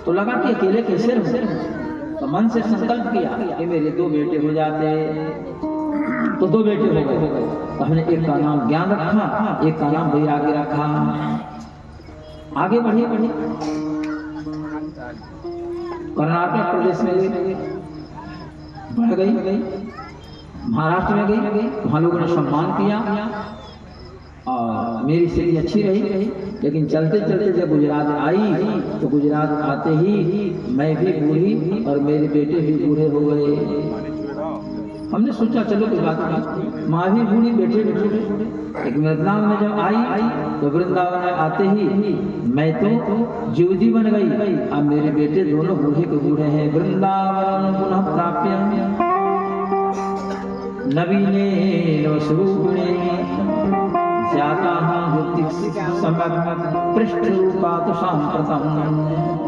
तो लगा कि अकेले कैसे रहूं, तो मन से संकल्प किया कि मेरे 2 बेटे हो जाते, तो 2 बेटे हो गए। तो हमने एक का नाम ज्ञान रखा, एक का नाम वैराग्य रखा। आगे बढ़िए कर्नाटक प्रदेश में बढ़ गई, महाराष्ट्र में गई, वहां लोगों ने सम्मान किया और मेरी स्थिति अच्छी रही। लेकिन चलते चलते जब गुजरात आई तो गुजरात आते ही मैं भी बूढ़ी और मेरे बेटे भी बूढ़े हो गए। हमने सोचा चलो कोई बात नहीं, माँ भी बूढ़ी बेटे भी बूढ़े। लेकिन वृंदावन में जब आई तो वृंदावन में आते ही मैं तो जीवजी बन गई और मेरे बेटे दोनों बूढ़े के बूढ़े हैं। वृंदावन पुनः प्राप्य नवीने नवस्वरूपिणे जाता पृष्ठ रूपा तो सांप्रतम।